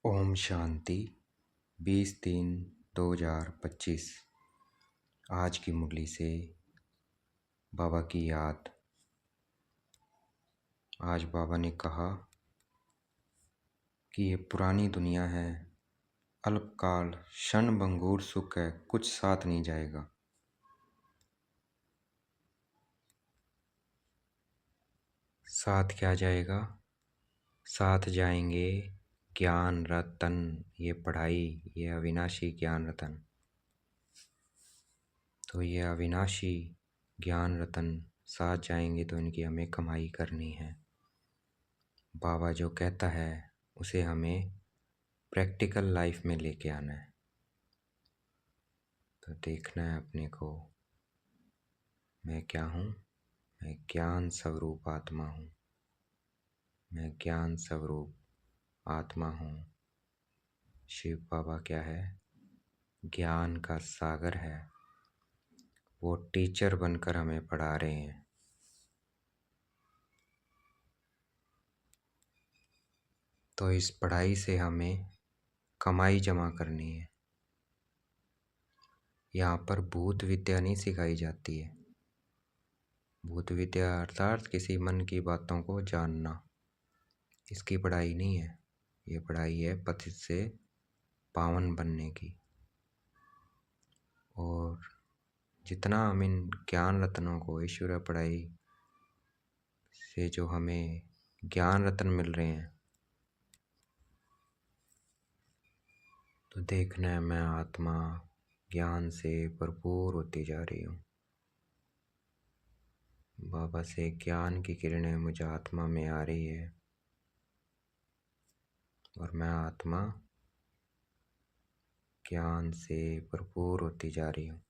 ओम शांति 20-3-2025। आज की मुरली से बाबा की याद। आज बाबा ने कहा कि ये पुरानी दुनिया है, अल्पकाल क्षण भंगुर सुख है, कुछ साथ नहीं जाएगा। साथ क्या जाएगा? साथ जाएंगे ज्ञान रतन, ये पढ़ाई, ये अविनाशी ज्ञान रतन। तो ये अविनाशी ज्ञान रतन साथ जाएंगे तो इनकी हमें कमाई करनी है। बाबा जो कहता है उसे हमें प्रैक्टिकल लाइफ में लेके आना है। तो देखना है अपने को, मैं क्या हूँ? मैं ज्ञान स्वरूप आत्मा हूँ। मैं ज्ञान स्वरूप आत्मा हूँ। शिव बाबा क्या है? ज्ञान का सागर है। वो टीचर बनकर हमें पढ़ा रहे हैं। तो इस पढ़ाई से हमें कमाई जमा करनी है। यहाँ पर भूत विद्या नहीं सिखाई जाती है। भूत विद्या अर्थात किसी मन की बातों को जानना, इसकी पढ़ाई नहीं है। ये पढ़ाई है पतित से पावन बनने की। और जितना हम इन ज्ञान रत्नों को, ईश्वर पढ़ाई से जो हमें ज्ञान रत्न मिल रहे हैं, तो देखना है मैं आत्मा ज्ञान से भरपूर होती जा रही हूँ। बाबा से ज्ञान की किरणें मुझे आत्मा में आ रही है और मैं आत्मा ज्ञान से भरपूर होती जा रही हूँ।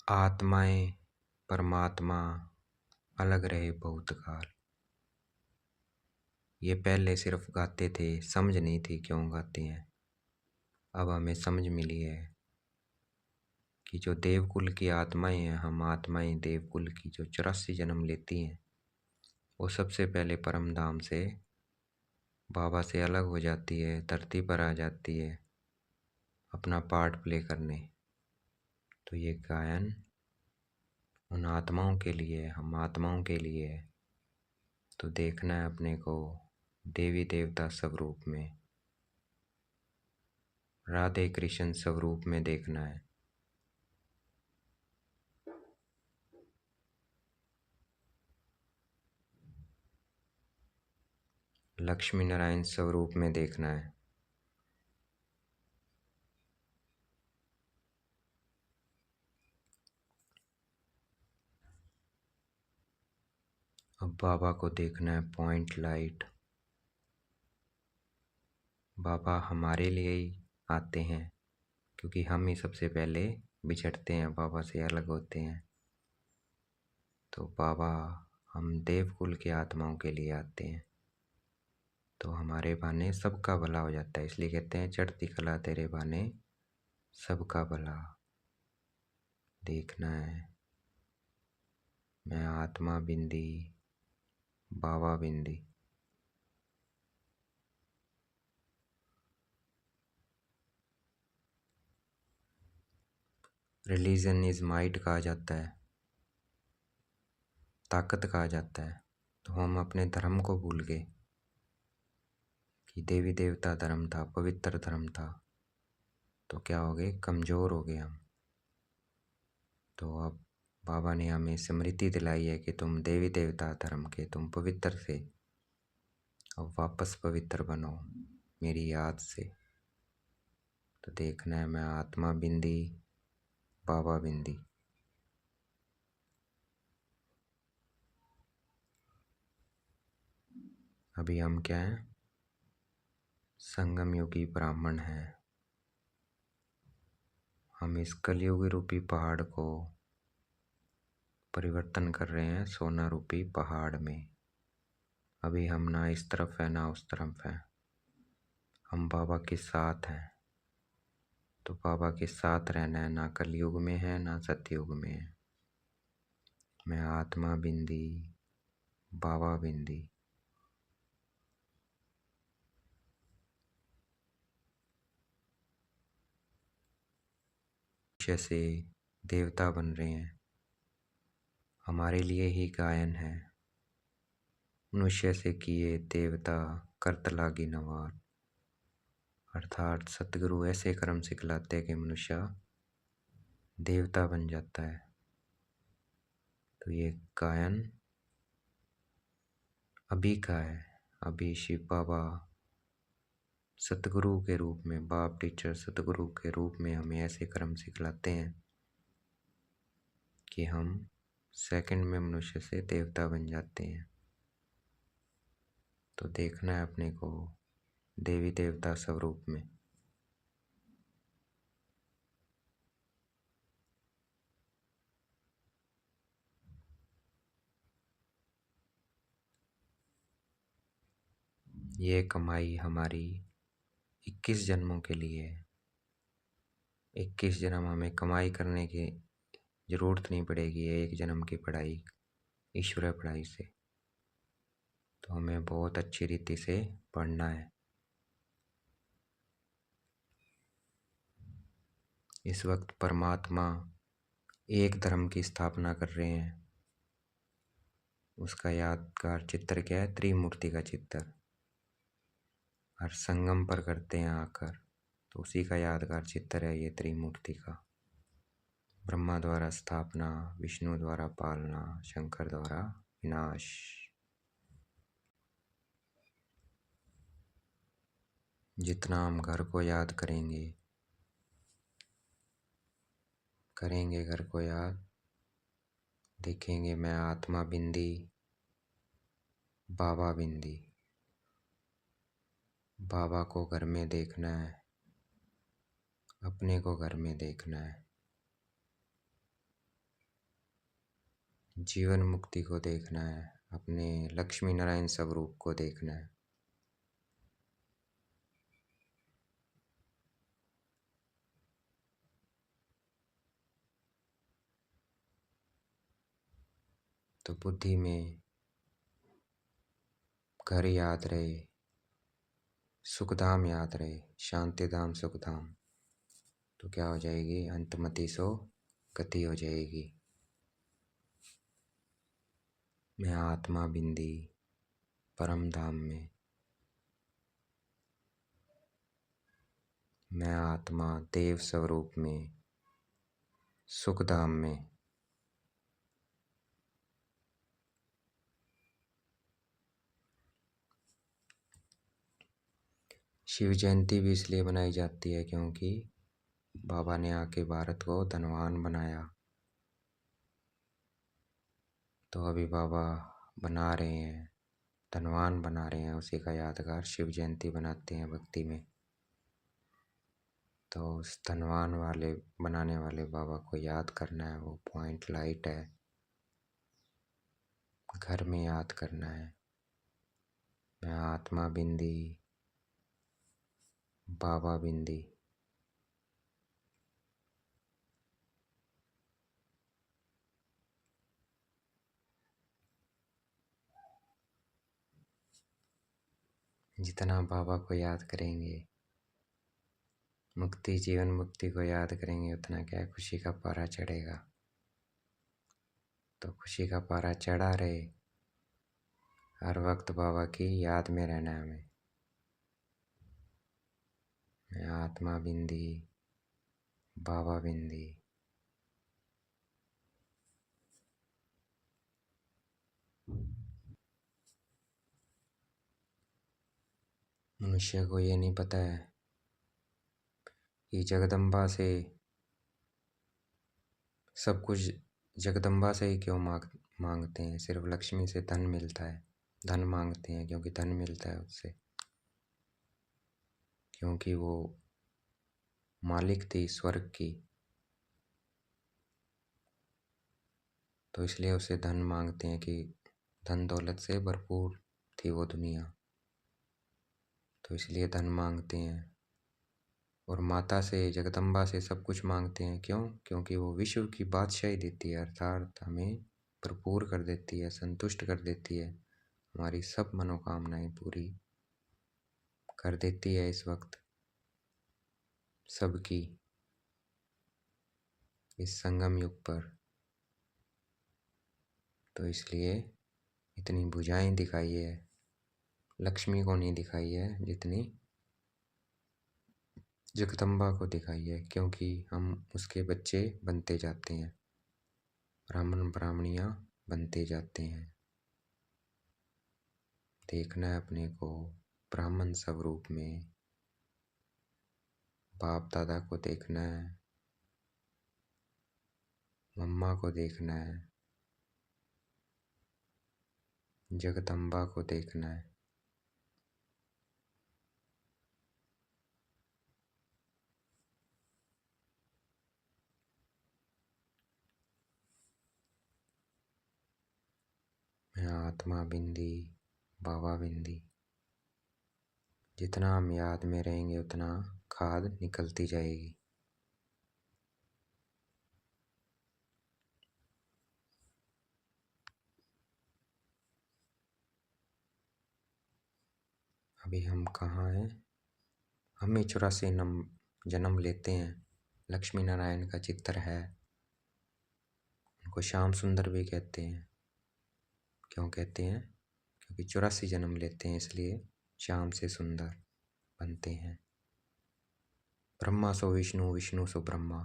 आत्माएं परमात्मा अलग रहे बहुत काल। ये पहले सिर्फ गाते थे, समझ नहीं थी क्यों गाते हैं। अब हमें समझ मिली है कि जो देवकुल की आत्माएं हैं, हम आत्माएं देवकुल की जो 84 जन्म लेती हैं, वो सबसे पहले परम धाम से बाबा से अलग हो जाती है, धरती पर आ जाती है अपना पार्ट प्ले करने। तो ये गायन उन आत्माओं के लिए, हम आत्माओं के लिए है। तो देखना है अपने को देवी देवता स्वरूप में, राधे कृष्ण स्वरूप में देखना है। लक्ष्मी नारायण स्वरूप में देखना है। अब बाबा को देखना है पॉइंट लाइट। बाबा हमारे लिए ही आते हैं, क्योंकि हम ही सबसे पहले बिछड़ते हैं, बाबा से अलग होते हैं। तो बाबा हम देवकुल के आत्माओं के लिए आते हैं। तो हमारे बहाने सबका भला हो जाता है, इसलिए कहते हैं चढ़ती कला तेरे बहाने सबका भला। देखना है मैं आत्मा बिंदी, बाबा बिंदी। रिलीजन इज माइट कहा जाता है, ताकत कहा जाता है। तो हम अपने धर्म को भूल गए कि देवी देवता धर्म था, पवित्र धर्म था। तो क्या हो गए? कमज़ोर हो गए हम। तो अब बाबा ने हमें स्मृति दिलाई है कि तुम देवी देवता धर्म के, तुम पवित्र थे, अब वापस पवित्र बनो मेरी याद से। तो देखना है मैं आत्मा बिंदी, बाबा बिंदी। अभी हम क्या हैं? संगम योगी ब्राह्मण हैं। हम इस कलयुगी रूपी पहाड़ को परिवर्तन कर रहे हैं सोना रूपी पहाड़ में। अभी हम ना इस तरफ है ना उस तरफ है, हम बाबा के साथ हैं। तो बाबा के साथ रहना है, ना कलयुग में है ना सतयुग में है। मैं आत्मा बिंदी, बाबा बिंदी। मनुष्य से देवता बन रहे हैं, हमारे लिए ही गायन है। मनुष्य से किए देवता करत लागी नवार। अर्थात सतगुरु ऐसे कर्म सिखलाते हैं कि मनुष्य देवता बन जाता है। तो ये गायन अभी का है। अभी शिव बाबा सतगुरु के रूप में, बाप टीचर सतगुरु के रूप में हमें ऐसे कर्म सिखलाते हैं कि हम सेकंड में मनुष्य से देवता बन जाते हैं। तो देखना है अपने को देवी देवता स्वरूप में। ये कमाई हमारी 21 जन्मों के लिए है। 21 जन्म हमें कमाई करने की जरूरत नहीं पड़ेगी। एक जन्म की पढ़ाई ईश्वर पढ़ाई से। तो हमें बहुत अच्छी रीति से पढ़ना है। इस वक्त परमात्मा एक धर्म की स्थापना कर रहे हैं। उसका यादगार चित्र क्या है? त्रिमूर्ति का चित्र। हर संगम पर करते हैं आकर, तो उसी का यादगार चित्र है ये त्रिमूर्ति का। ब्रह्मा द्वारा स्थापना, विष्णु द्वारा पालना, शंकर द्वारा विनाश। जितना हम घर को याद करेंगे घर को याद, देखेंगे मैं आत्मा बिंदी, बाबा बिंदी। बाबा को घर में देखना है, अपने को घर में देखना है। जीवन मुक्ति को देखना है, अपने लक्ष्मी नारायण स्वरूप को देखना है। तो बुद्धि में घर याद रहे, सुखधाम याद रहे, शांतिधाम सुखधाम। तो क्या हो जाएगी? अंतमति सो गति हो जाएगी। मैं आत्मा बिंदी परम धाम में, मैं आत्मा देव स्वरूप में, सुखधाम में। शिव जयंती भी इसलिए मनाई जाती है क्योंकि बाबा ने आके भारत को धनवान बनाया। तो अभी बाबा बना रहे हैं, धनवान बना रहे हैं, उसी का यादगार शिव जयंती बनाते हैं भक्ति में। तो उस धनवान वाले बनाने वाले बाबा को याद करना है। वो पॉइंट लाइट है, घर में याद करना है। मैं आत्मा बिंदी, बाबा बिंदी। जितना बाबा को याद करेंगे, मुक्ति जीवन मुक्ति को याद करेंगे, उतना क्या है, खुशी का पारा चढ़ेगा। तो खुशी का पारा चढ़ा रहे, हर वक्त बाबा की याद में रहना है हमें। मैं आत्मा बिंदी, बाबा बिंदी। मनुष्य को ये नहीं पता है कि जगदम्बा से सब कुछ, जगदम्बा से ही क्यों मांगते हैं। सिर्फ लक्ष्मी से धन मिलता है, धन मांगते हैं क्योंकि धन मिलता है उससे, क्योंकि वो मालिक थी स्वर्ग की। तो इसलिए उसे धन मांगते हैं कि धन दौलत से भरपूर थी वो दुनिया। तो इसलिए धन मांगते हैं। और माता से, जगदम्बा से सब कुछ मांगते हैं। क्यों? क्योंकि वो विश्व की बादशाही देती है, अर्थात हमें भरपूर कर देती है, संतुष्ट कर देती है, हमारी सब मनोकामनाएं पूरी कर देती है इस वक्त सबकी, इस संगम युग पर। तो इसलिए इतनी भुजाएं दिखाई है, लक्ष्मी को नहीं दिखाई है जितनी जगदम्बा को दिखाई है, क्योंकि हम उसके बच्चे बनते जाते हैं, ब्राह्मण ब्राह्मणियाँ बनते जाते हैं। देखना है अपने को ब्राह्मण स्वरूप में, बाप दादा को देखना है, मम्मा को देखना है, जगदम्बा को देखना है। मैं आत्मा बिंदी, बाबा बिंदी। जितना हम याद में रहेंगे उतना खाद निकलती जाएगी। अभी हम कहाँ हैं? हम ही 84 जन्म लेते हैं। लक्ष्मी नारायण का चित्र है। उनको श्याम सुंदर भी कहते हैं। क्यों कहते हैं? क्योंकि 84 जन्म लेते हैं, इसलिए श्याम से सुंदर बनते हैं। ब्रह्मा सो विष्णु, विष्णु सो ब्रह्मा।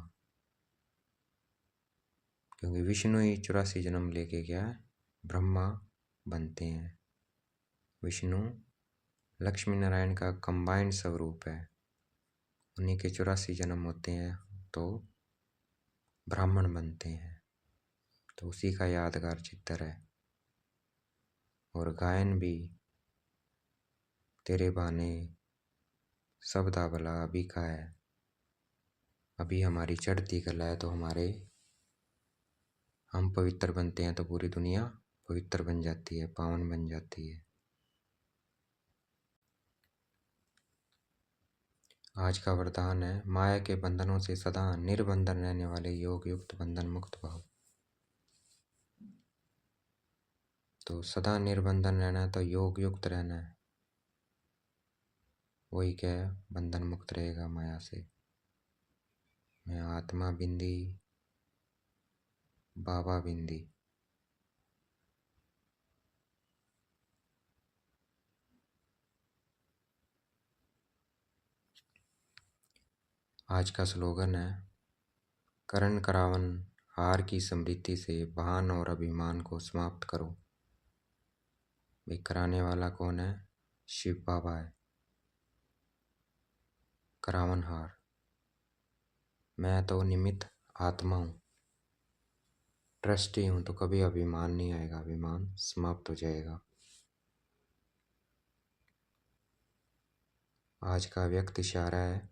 क्योंकि विष्णु ही 84 जन्म लेके क्या है, ब्रह्मा बनते हैं। विष्णु लक्ष्मी नारायण का कंबाइंड स्वरूप है, उन्हीं के 84 जन्म होते हैं तो ब्राह्मण बनते हैं। तो उसी का यादगार चित्र है। और गायन भी तेरे बाने सब दाबला अभी का है। अभी हमारी चढ़ती कला है, तो हम पवित्र बनते हैं तो पूरी दुनिया पवित्र बन जाती है, पावन बन जाती है। आज का वरदान है, माया के बंधनों से सदा निर्बंधन रहने वाले योग युक्त बंधन मुक्त भाव। तो सदा निर्बंधन रहना है तो योग युक्त रहना है, वही क्या है, बंधन मुक्त रहेगा माया से। मैं आत्मा बिंदी, बाबा बिंदी। आज का स्लोगन है, करण करावन हार की स्मृति से भान और अभिमान को समाप्त करो। भाई कराने वाला कौन है? शिव बाबा है। करावन हार, मैं तो निमित्त आत्मा हूँ, ट्रस्टी हूँ, तो कभी अभिमान नहीं आएगा, अभिमान समाप्त हो जाएगा। आज का व्यक्त इशारा है,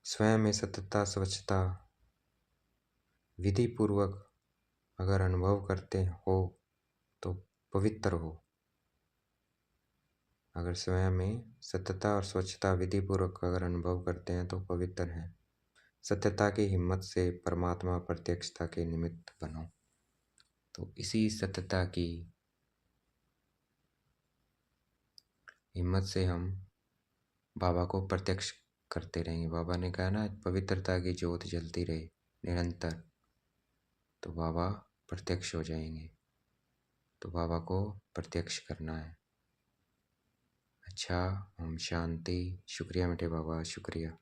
स्वयं में सतता स्वच्छता विधि पूर्वक अगर अनुभव करते हो तो पवित्र हो। अगर स्वयं में सत्यता और स्वच्छता विधि पूर्वक अगर अनुभव करते हैं तो पवित्र हैं। सत्यता की हिम्मत से परमात्मा प्रत्यक्षता के निमित्त बनो। तो इसी सत्यता की हिम्मत से हम बाबा को प्रत्यक्ष करते रहेंगे। बाबा ने कहा ना, पवित्रता की ज्योत जलती रहे निरंतर, तो बाबा प्रत्यक्ष हो जाएंगे। तो बाबा को प्रत्यक्ष करना है। अच्छा, ओम शांति। शुक्रिया मेरे बाबा, शुक्रिया।